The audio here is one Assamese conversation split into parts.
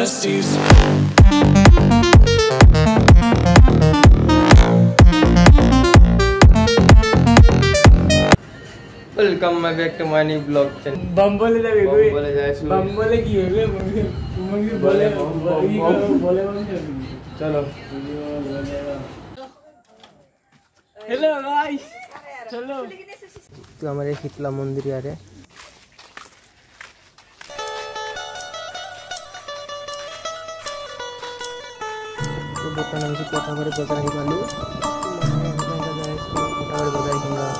fantasies. Welcome back to my new vlog channel. बम्बोले जाबे बम्बोले जाइछु बम्बोले की होले मंगी बोले बोले चलो हेलो गाइस चलो तो हमारे शीतला मंदिर यार है तो बता ना मुझे पता करे बता नहीं मालूम पता करे बता ही नहीं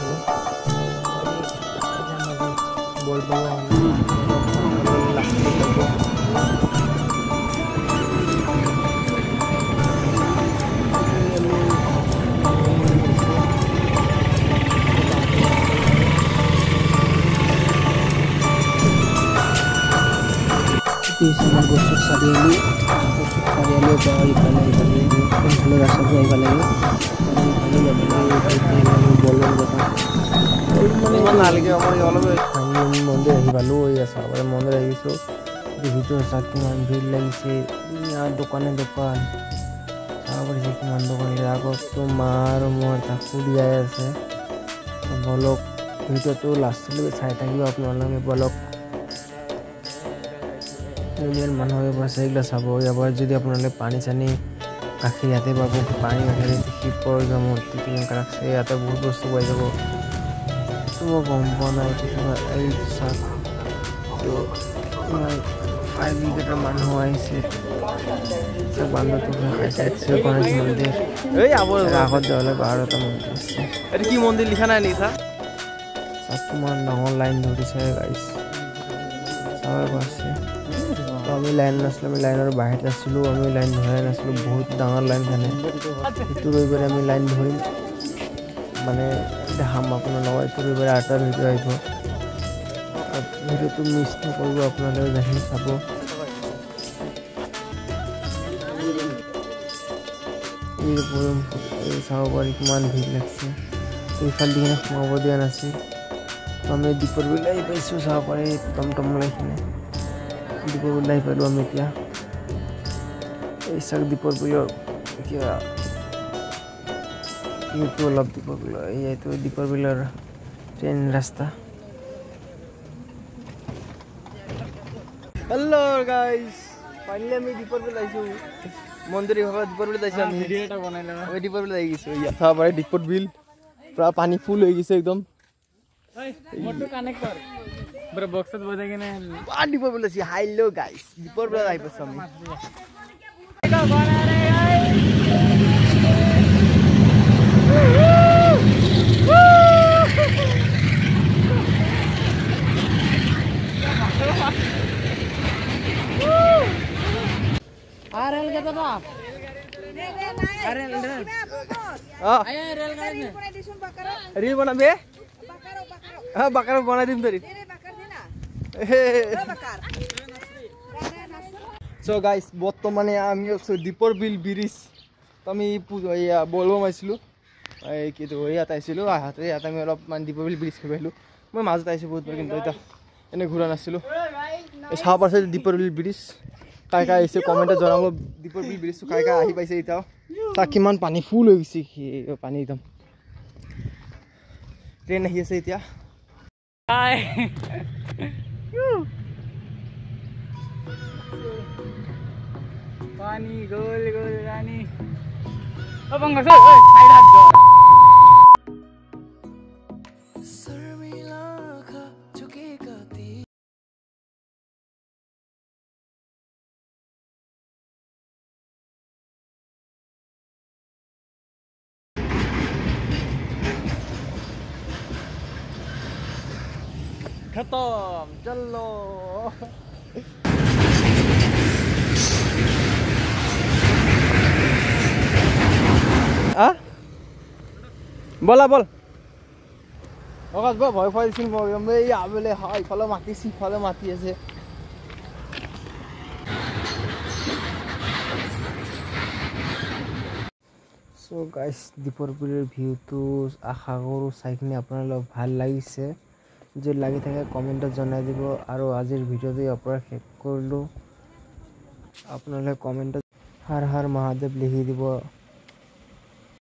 बोल बोल sama gosok sariali bawa ikan kalau rasa buah ikan lagi bolong মন্দিৰ আহি পালোঁ চাবলৈ মন্দিৰ আহিছোঁ ভিতৰত চাওক কিমান ভিৰ লাগিছে ইয়াত দোকানে দোকান চাব পাৰিছে কিমান দোকান আগততো মা আৰু মোৰ তাকো দিয়াই আছে বলক ভিডিঅ'টো লাষ্টলৈকে চাই থাকিব আপোনালোকে বলক ইণ্ডিয়ান মানুহে বছে এইগিলা চাব ইয়াৰ পৰা যদি আপোনালোকে পানী চানী গাখীৰ ইয়াতে পাব পানী গাখীৰ শিৱৰ মূৰ্তি ৰাখছে ইয়াতে বহুত বস্তু পাই যাব মই গম পোৱা নাই এই চাওক ফাইভ উইকেটৰ মানুহ আহিছে বান্ধৱটো খাইছে গণেশ মন্দিৰ এই আগত যাবলৈ 12টা মন্দিৰ আছে এইটো কি মন্দিৰ লিখা নাই নেকি চাওক কিমান ডাঙৰ লাইন ধৰিছে গাইছ চাব আছে আমি লাইন নাছিলোঁ আমি লাইনৰ বাহিৰত আছিলোঁ আমি লাইন ধৰাই নাছিলোঁ বহুত ডাঙৰ লাইন কাৰণে সেইটো ৰবিবাৰে আমি লাইন ধৰিম মানে দেখাম আপোনাৰ লগত এইটো ৰবিবাৰে 8টাৰ ভিডিঅ' আহিব ভিডিঅ'টো মিছ নকৰিব আপোনালোকে যাই চাব চাব পাৰি কিমান ভিৰ লাগিছে এইফালে দিনে সোমাব দিয়া নাছিল আমি দীপৰ বিল আহি পাইছোঁ চাব পাৰি টমটমলৈখিনি দীপৰ বিল আহি পালোঁ আমি এতিয়া এই চাওক দীপৰ বিলৰ কিবা এইটো অলপ দীপৰ বিল এইটো দীপৰ বিলৰ ট্ৰেইন ৰাস্তা হেল্ল' গাইজ ফাইনেলি আমি দীপৰ বিল আহিছোঁ মন্দিৰ ভাগত দীপৰ বিলত আহিছোঁ আমি ভিডিঅ' এটা বনাই লওঁ ওই দীপৰ বিল আহি গৈছোঁ ইয়াত চাব পাৰে দীপৰ বিল পুৰা পানী ফুল হৈ গৈছে একদম মোটো কানেক্ট কৰ বড় বক্সত বজাই কিনে দীপৰ বিল আছে হাইলো গাইজ দীপৰ বিলত আহি পাইছোঁ আমি रेल के तो बाप रेल रील बनाबे हाँ बकर बना दिन तरी सो गाइस बर्तमाने आमी दीपर बिल ब्रिज तो आमी बोलबो मारिছিলোঁ এই কিন্তু ইয়াত আহিছিলোঁ আহাতে ইয়াত আমি অলপমান দীপৰ বিল ব্ৰিজ খাই আহিলোঁ মই মাজত আহিছোঁ বহুতবাৰ কিন্তু এতিয়া এনে ঘূৰা নাছিলোঁ এই চাব পাৰিছে দীপৰ বিল ব্ৰিজ কাই কাই আহিছে কমেণ্টত জনাব দীপৰ বিল ব্ৰিজটো কাই কাই আহি পাইছে এতিয়াও তাক কিমান পানী ফুল হৈ গৈছে পানী একদম ট্ৰেইন আহি আছে এতিয়া पानी गोल गोल रानी ओ बंगस ओए साइड हाथ जो शर्मिला का झुकेगा ती खत्म चलो বলা বল অকাশ বৰ ভয় খুৱাই দিছিল মই এই আবেলে হয় ইফালে মাতি সিফালে মাতি আছে সো গাইস দীপৰ বিলৰ ভিউটো আশা কৰোঁ চাইকিনে আপোনালোকক ভাল লাগিছে যদি লাগি থাকে কমেণ্টত জনাই দিব আৰু আজিৰ ভিডিঅ'টো ইয়াৰ পৰা শেষ কৰিলোঁ আপোনালোকে কমেণ্টত হৰ হৰ মহাদেৱ লিখি দিব।